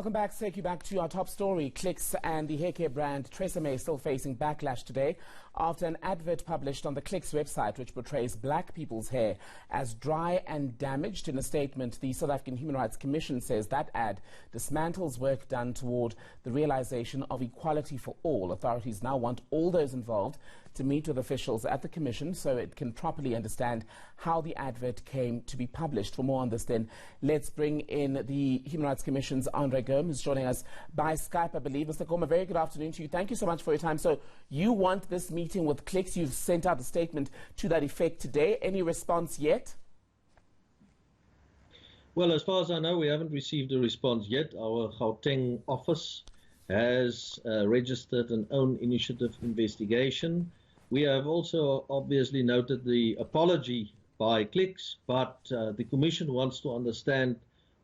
Welcome back. Take you back to our top story. Clicks and the haircare brand TRESemmé still facing backlash today after an advert published on the Clicks website which portrays black people's hair as dry and damaged. In a statement, the South African Human Rights Commission says that ad dismantles work done toward the realization of equality for all. Authorities now want all those involved to meet with officials at the Commission so it can properly understand how the advert came to be published. For more on this, then, let's bring in the Human Rights Commission's Andre Gome, who's joining us by Skype, I believe. Mr. Gome, a very good afternoon to you. Thank you so much for your time. So you want this meeting with Clicks. You've sent out a statement to that effect today. Any response yet? Well, as far as I know, we haven't received a response yet. Our Gauteng office has registered an own initiative investigation. We have also obviously noted the apology by Clicks, but the Commission wants to understand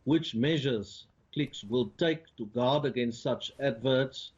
which measures Clicks will take to guard against such adverts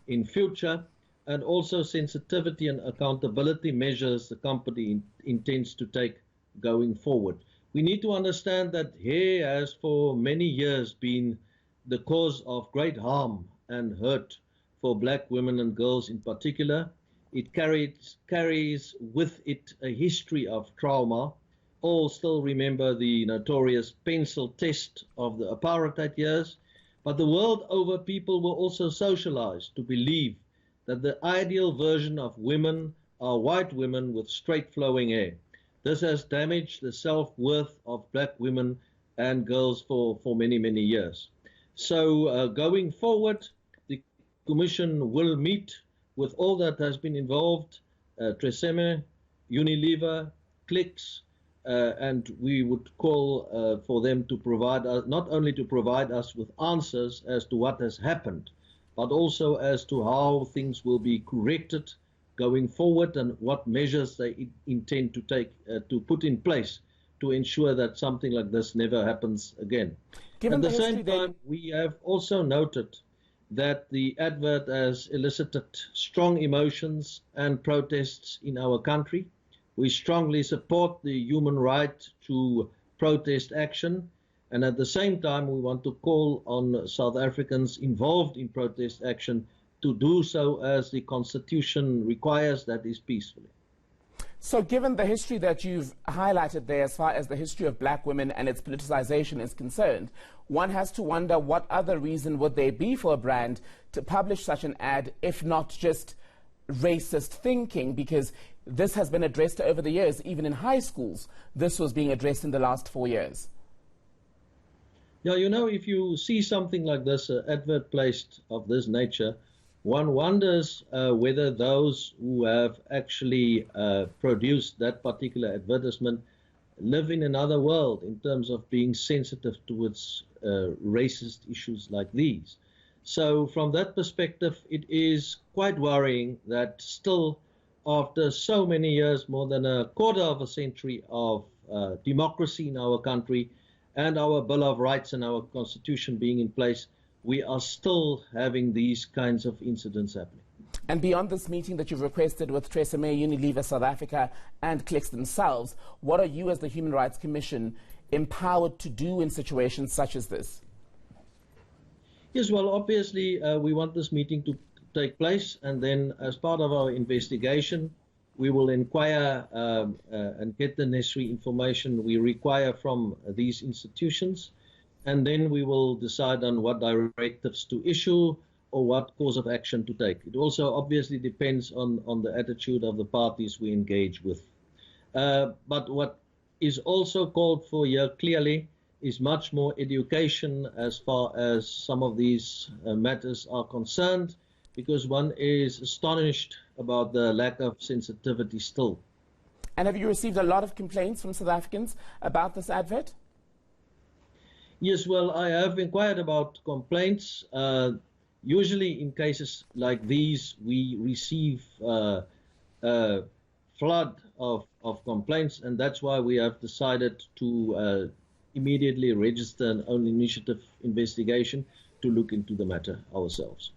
in future, and also sensitivity and accountability measures the company intends to take going forward. We need to understand that hair has for many years been the cause of great harm and hurt for black women and girls in particular. It carries with it a history of trauma. All still remember the notorious pencil test of the apartheid years, but the world over people were also socialized to believe that the ideal version of women are white women with straight flowing hair. This has damaged the self-worth of black women and girls for many, many years. So going forward, the Commission will meet with all that has been involved, TRESemmé, Unilever, Clicks, and we would call for them to provide us, not only to provide us with answers as to what has happened, but also as to how things will be corrected going forward and what measures they intend to take, to put in place to ensure that something like this never happens again. At the same time, we have also noted that the advert has elicited strong emotions and protests in our country. We strongly support the human right to protest action, and at the same time we want to call on South Africans involved in protest action to do so as the Constitution requires, that is peacefully. So given the history that you've highlighted there as far as the history of black women and its politicization is concerned, one has to wonder what other reason would there be for a brand to publish such an ad if not just racist thinking, because this has been addressed over the years. Even in high schools, this was being addressed in the last 4 years. Yeah, you know, if you see something like this, an advert placed of this nature, one wonders whether those who have actually produced that particular advertisement live in another world in terms of being sensitive towards racist issues like these. So from that perspective, it is quite worrying that still, after so many years, more than a quarter of a century of democracy in our country and our Bill of Rights and our Constitution being in place, we are still having these kinds of incidents happening. And beyond this meeting that you've requested with TRESemmé, Unilever South Africa and Clicks themselves, what are you as the Human Rights Commission empowered to do in situations such as this? Yes, well, obviously we want this meeting to take place, and then as part of our investigation, we will inquire and get the necessary information we require from these institutions, and then we will decide on what directives to issue or what course of action to take. It also obviously depends on the attitude of the parties we engage with. But what is also called for here clearly is much more education as far as some of these matters are concerned, because one is astonished about the lack of sensitivity still. And have you received a lot of complaints from South Africans about this advert? Yes, well, I have inquired about complaints. Usually in cases like these, we receive a flood of complaints, and that's why we have decided to immediately register an own initiative investigation to look into the matter ourselves.